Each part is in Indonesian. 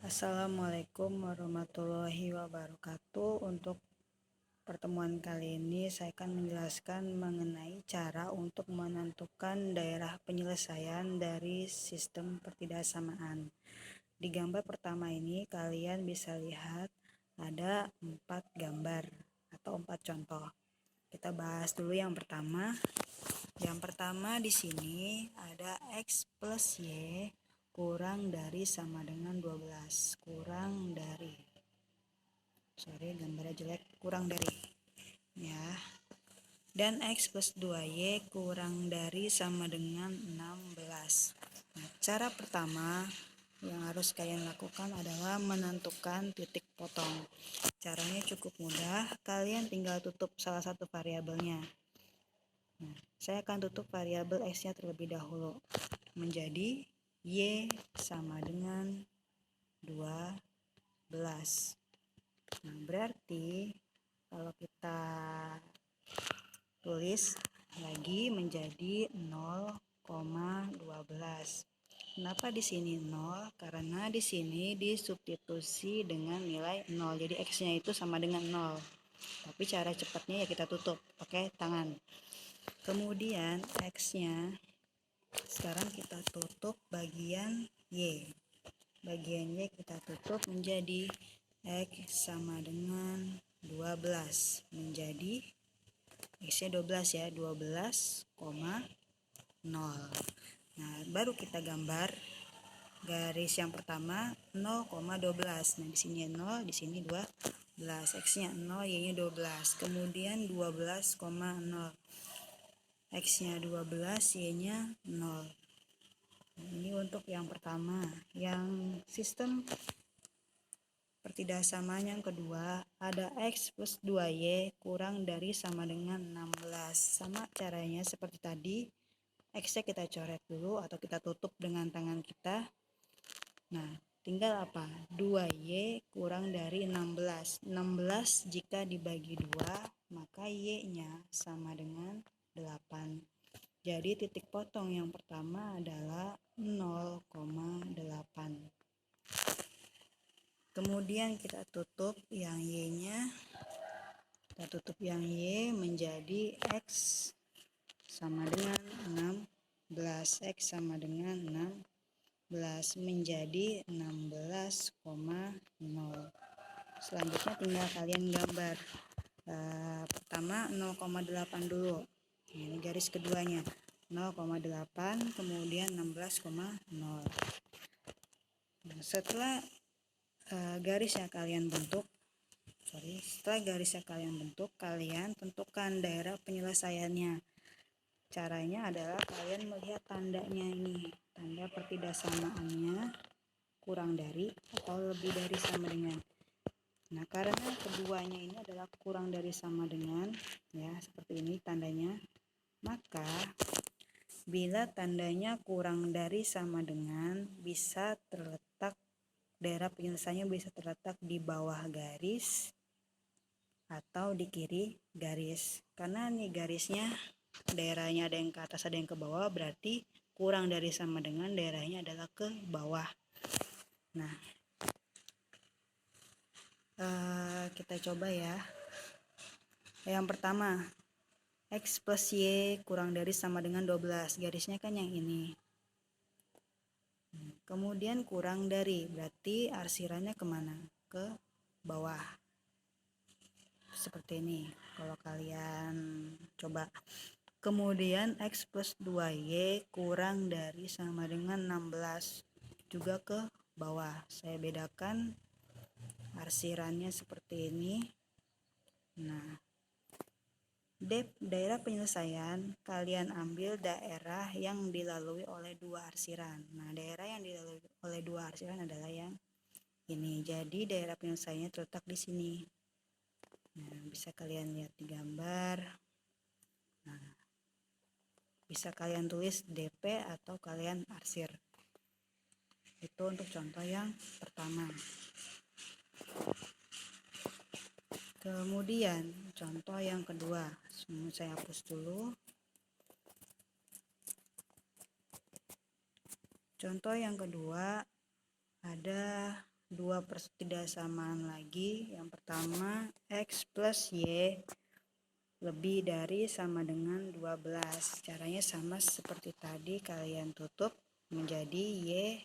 Assalamualaikum warahmatullahi wabarakatuh. Untuk pertemuan kali ini saya akan menjelaskan mengenai cara untuk menentukan daerah penyelesaian dari sistem pertidaksamaan. Di gambar pertama ini kalian bisa lihat ada 4 gambar atau 4 contoh. Kita bahas dulu yang pertama. Yang pertama di sini ada X plus Y kurang dari sama dengan 12. Gambarnya jelek. Kurang dari ya. Dan X plus 2Y kurang dari sama dengan 16. Nah, cara pertama yang harus kalian lakukan adalah menentukan titik potong. Caranya cukup mudah, kalian tinggal tutup salah satu variabelnya. Nah, saya akan tutup variabel X-nya terlebih dahulu, menjadi Y sama dengan 12. Nah, berarti kalau kita tulis lagi menjadi 0,12. Kenapa di sini 0? Karena di sini disubstitusi dengan nilai 0. Jadi X-nya itu sama dengan 0. Tapi cara cepatnya ya kita tutup pakai tangan. Kemudian X-nya sekarang kita tutup bagian Y. Bagian Y kita tutup menjadi X sama dengan 12. Menjadi X-nya 12 ya, 12,0. Nah, baru kita gambar garis yang pertama 0,12. Nah, di sini 0, di sini 12. X-nya 0, Y-nya 12. Kemudian 12,0. X-nya 12, Y-nya 0. Ini untuk yang pertama. Yang sistem pertidaksamaan yang kedua ada X plus 2Y kurang dari sama dengan 16. Sama caranya seperti tadi, X-nya kita coret dulu atau kita tutup dengan tangan kita. Nah, tinggal apa? 2Y kurang dari 16. 16 jika dibagi 2, maka Y-nya sama dengan 8. Jadi titik potong yang pertama adalah 0,8. Kemudian kita tutup yang Y-nya. Kita tutup yang Y menjadi X sama dengan 16. X sama dengan 16 menjadi 16,0. Selanjutnya tinggal kalian gambar. Pertama 0,8 dulu. Ini garis keduanya 0,8, kemudian 16,0. Nah, setelah garisnya kalian bentuk, kalian tentukan daerah penyelesaiannya. Caranya adalah kalian melihat tandanya ini, tanda pertidaksamaannya kurang dari atau lebih dari sama dengan. Nah, karena keduanya ini adalah kurang dari sama dengan, ya seperti ini tandanya, maka bila tandanya kurang dari sama dengan, bisa terletak daerah penyelesaiannya bisa terletak di bawah garis atau di kiri garis. Karena nih garisnya daerahnya ada yang ke atas ada yang ke bawah, berarti kurang dari sama dengan daerahnya adalah ke bawah. Nah, kita coba ya. Yang pertama, X plus Y kurang dari sama dengan 12. Garisnya kan yang ini. Kemudian kurang dari, berarti arsirannya kemana? Ke bawah. Seperti ini. Kalau kalian coba. Kemudian X plus 2Y kurang dari sama dengan 16. Juga ke bawah. Saya bedakan arsirannya seperti ini. Nah, daerah penyelesaian kalian ambil daerah yang dilalui oleh dua arsiran. Nah, daerah yang dilalui oleh dua arsiran adalah yang ini. Jadi daerah penyelesaiannya terletak di sini. Nah, bisa kalian lihat di gambar. Nah, bisa kalian tulis DP atau kalian arsir. Itu untuk contoh yang pertama. Kemudian contoh yang kedua, saya hapus dulu. Contoh yang kedua ada dua pertidasamaan lagi. Yang pertama, X plus Y lebih dari sama dengan 12. Caranya sama seperti tadi, kalian tutup menjadi Y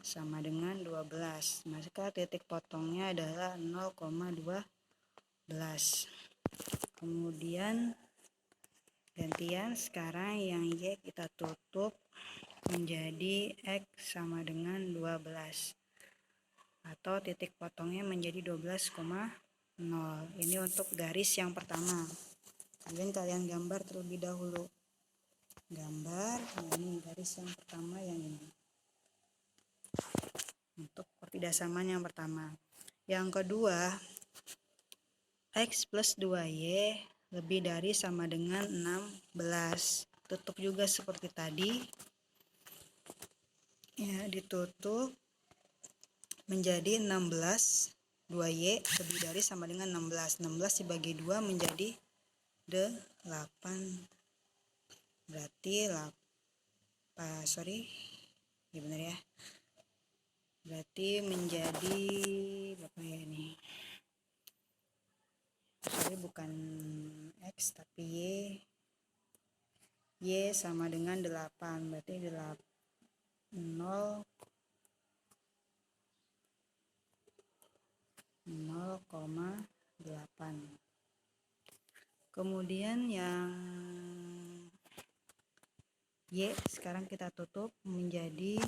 sama dengan 12. Maka titik potongnya adalah 0,12. Kemudian gantian sekarang yang Y kita tutup menjadi X sama dengan 12. Atau titik potongnya menjadi 12,0. Ini untuk garis yang pertama. Kalian gambar terlebih dahulu. Gambar, ini garis yang pertama yang ini. Untuk pertidasamaan yang pertama. Yang kedua, X plus 2Y lebih dari sama dengan 16. Tutup juga seperti tadi. Ya, ditutup menjadi 16. 2Y lebih dari sama dengan 16. 16 dibagi 2 menjadi 8. Berarti ya benar ya. Berarti menjadi berapa ya ini? Bukan X tapi Y sama dengan 8. Berarti 0,8. Kemudian yang Y sekarang kita tutup menjadi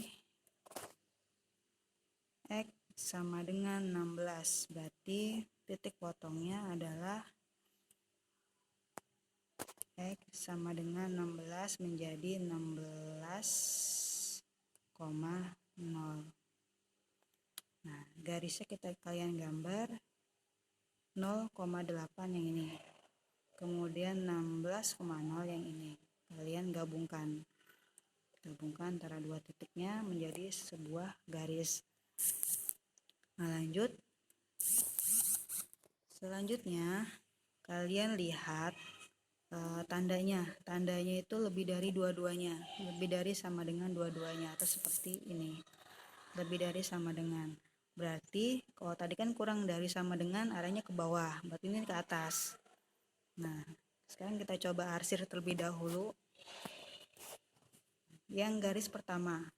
X sama dengan 16. Berarti titik potongnya adalah X sama dengan 16 menjadi 16,0. Nah, garisnya kalian gambar 0,8 yang ini. Kemudian 16,0 yang ini. Kalian gabungkan antara dua titiknya menjadi sebuah garis. Nah, selanjutnya kalian lihat tandanya itu lebih dari dua-duanya, lebih dari sama dengan dua-duanya, atau seperti ini, lebih dari sama dengan. Berarti kalau tadi kan kurang dari sama dengan, arahnya ke bawah, berarti ini ke atas. Nah, sekarang kita coba arsir terlebih dahulu. Yang garis pertama,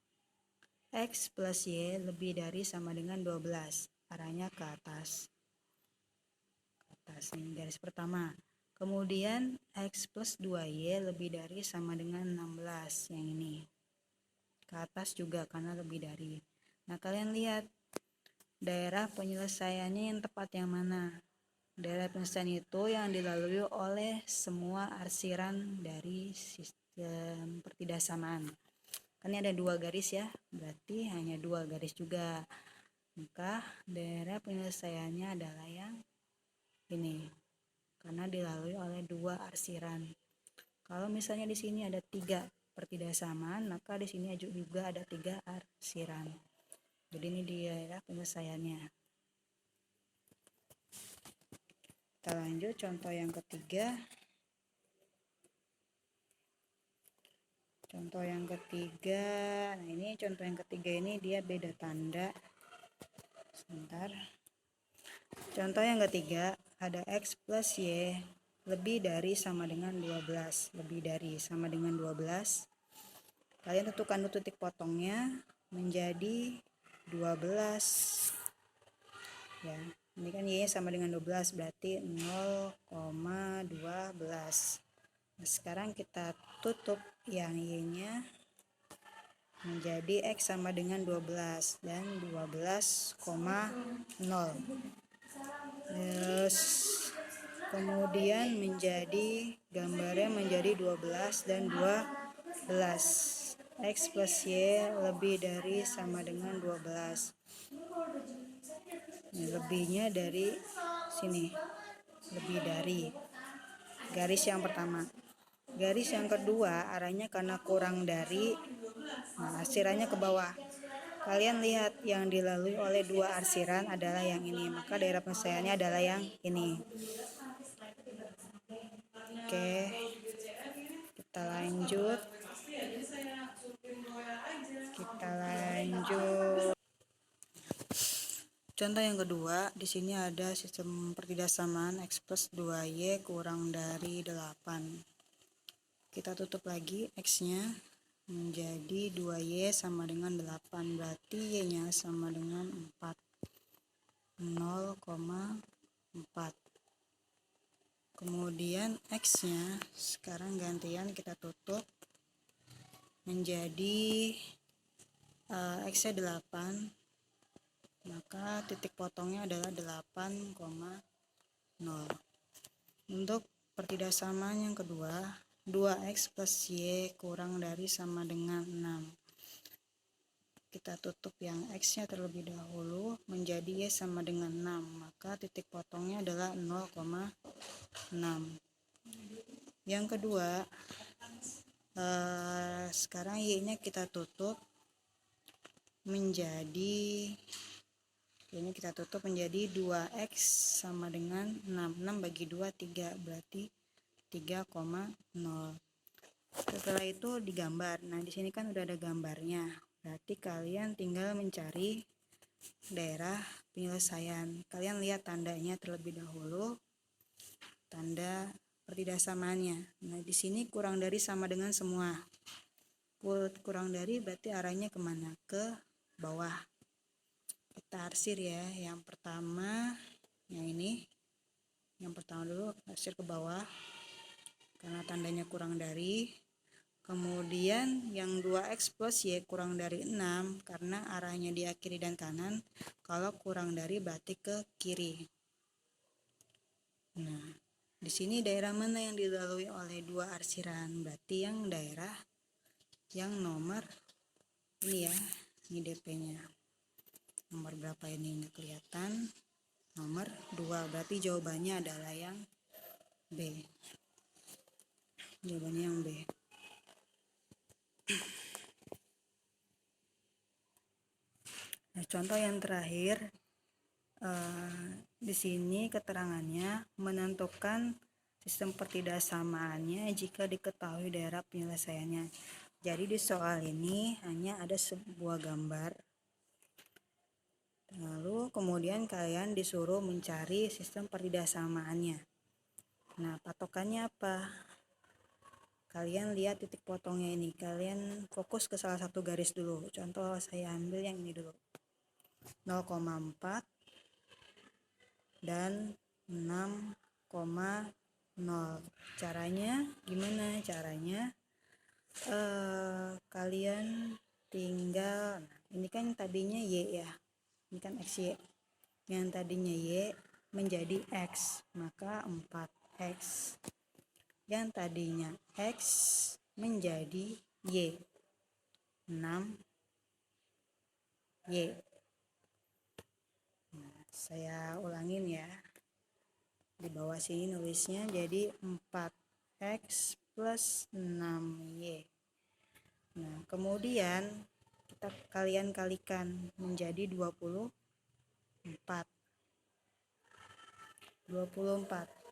X plus Y lebih dari sama dengan 12, arahnya ke atas. Ini garis pertama. Kemudian X plus 2Y lebih dari sama dengan 16, yang ini. Ke atas juga karena lebih dari. Nah, kalian lihat daerah penyelesaiannya yang tepat yang mana? Daerah penyelesaian itu yang dilalui oleh semua arsiran dari sistem pertidasamaan. Kan ini ada dua garis ya, berarti hanya dua garis juga. Maka daerah penyelesaiannya adalah yang ini, karena dilalui oleh dua arsiran. Kalau misalnya di sini ada 3 pertidasamaan, maka di sini juga ada 3 arsiran. Jadi ini daerah penyelesaiannya. Kita lanjut contoh yang ketiga. Contoh yang ketiga, nah ini contoh yang ketiga ini dia beda tanda. Sebentar. Contoh yang ketiga, ada X plus Y lebih dari sama dengan 12. Lebih dari sama dengan 12. Kalian tentukan titik potongnya menjadi 12. Ya, ini kan Y sama dengan 12, berarti 0,12. Nah, sekarang kita tutup yang Y-nya menjadi X sama dengan 12 dan 12,0. Terus kemudian menjadi gambarnya menjadi 12 dan 12. X plus Y lebih dari sama dengan 12. Nah, lebihnya dari sini, lebih dari garis yang pertama. Garis yang kedua arahnya karena kurang dari, nah arsirannya ke bawah. Kalian lihat yang dilalui oleh dua arsiran adalah yang ini, maka daerah penyelesaiannya adalah yang ini. Oke, kita lanjut. Contoh yang kedua, di sini ada sistem pertidasamaan X plus 2Y kurang dari 8. Kita tutup lagi X-nya menjadi 2Y sama dengan 8. Berarti Y-nya sama dengan 4. 0,4. Kemudian X-nya sekarang gantian kita tutup menjadi X-nya 8. Maka titik potongnya adalah 8,0. Untuk pertidasamaan yang kedua, 2X plus Y kurang dari sama dengan 6. Kita tutup yang X-nya terlebih dahulu menjadi Y sama dengan 6. Maka titik potongnya adalah 0,6. Yang kedua, sekarang Y-nya kita tutup menjadi 2X sama dengan 6. 6 bagi 2, 3. Berarti 3,0. Setelah itu digambar. Nah, di sini kan udah ada gambarnya. Berarti kalian tinggal mencari daerah penyelesaian. Kalian lihat tandanya terlebih dahulu. Tanda pertidasamaannya. Nah, di sini kurang dari sama dengan semua. Kurang dari berarti arahnya kemana? Ke bawah. Kita arsir ya. Yang pertama, yang ini. Yang pertama dulu arsir ke bawah. Karena tandanya kurang dari. Kemudian yang 2X plus Y kurang dari 6 karena arahnya di kiri dan kanan. Kalau kurang dari berarti ke kiri. Nah, di sini daerah mana yang dilalui oleh dua arsiran? Berarti yang daerah yang nomor ini ya. Ini DP-nya. Nomor berapa ini nggak kelihatan. Nomor 2. Berarti jawabannya adalah yang B. Jawabannya yang B. Nah, contoh yang terakhir, di sini keterangannya menentukan sistem pertidasamaannya jika diketahui daerah penyelesaiannya. Jadi di soal ini hanya ada sebuah gambar. Lalu kemudian kalian disuruh mencari sistem pertidasamaannya. Nah, patokannya apa? Kalian lihat titik potongnya ini. Kalian fokus ke salah satu garis dulu. Contoh saya ambil yang ini dulu. 0,4 dan 6,0. Caranya gimana? Caranya kalian tinggal, ini kan tadinya Y ya, ini kan XY, yang tadinya Y menjadi X, maka 4X. Yang tadinya X menjadi Y, 6Y. Nah, saya ulangin ya. Di bawah sini nulisnya jadi 4X plus 6Y. Nah, kemudian kalian kalikan menjadi 24.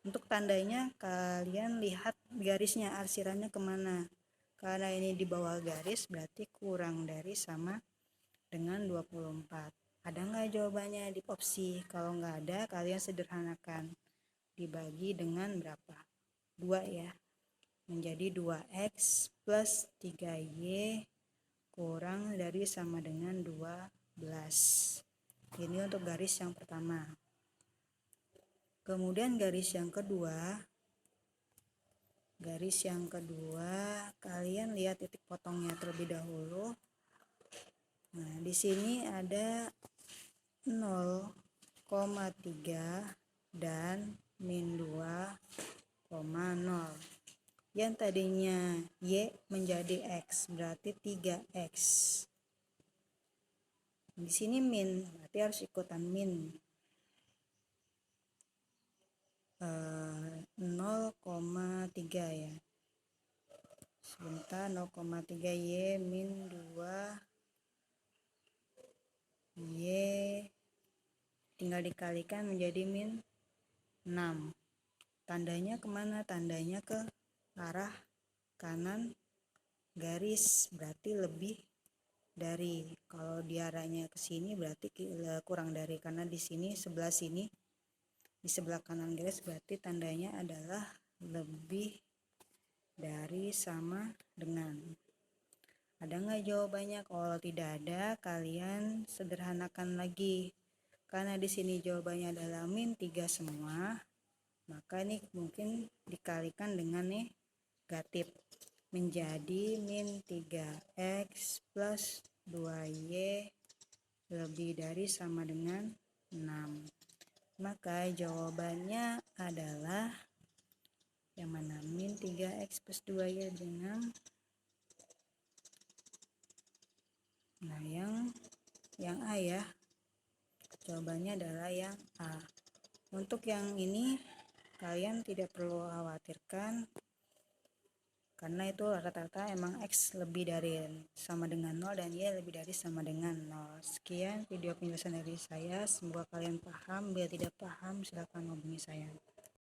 Untuk tandanya kalian lihat garisnya, arsirannya kemana. Karena ini di bawah garis berarti kurang dari sama dengan 24. Ada nggak jawabannya di opsi? Kalau nggak ada, kalian sederhanakan. Dibagi dengan berapa? 2 ya. Menjadi 2X plus 3Y kurang dari sama dengan 12. Ini untuk garis yang pertama. Kemudian garis yang kedua, kalian lihat titik potongnya terlebih dahulu. Nah, di sini ada 0,3 dan min 2,0. Yang tadinya Y menjadi X, berarti 3X. Di sini min, berarti harus ikutan min. 0,3 ya. Sebentar, 0,3 Y min 2 Y tinggal dikalikan menjadi min 6. Tandanya kemana? Tandanya ke arah kanan garis, berarti lebih dari. Kalau diarahnya ke sini berarti kurang dari, karena di sini sebelah sini, di sebelah kanan garis, berarti tandanya adalah lebih dari sama dengan. Ada nggak jawabannya? Kalau tidak ada, kalian sederhanakan lagi. Karena di sini jawabannya adalah min 3 semua, maka ini mungkin dikalikan dengan negatif, menjadi min 3x plus 2y lebih dari sama dengan 6. Maka jawabannya adalah yang mana? Min 3x plus 2y dengan 6. Nah, yang A ya. Jawabannya adalah yang A. Untuk yang ini kalian tidak perlu khawatirkan, karena itu rata-rata emang X lebih dari sama dengan 0 dan Y lebih dari sama dengan 0. Sekian video penjelasan dari saya, semoga kalian paham. Bila tidak paham silahkan hubungi saya.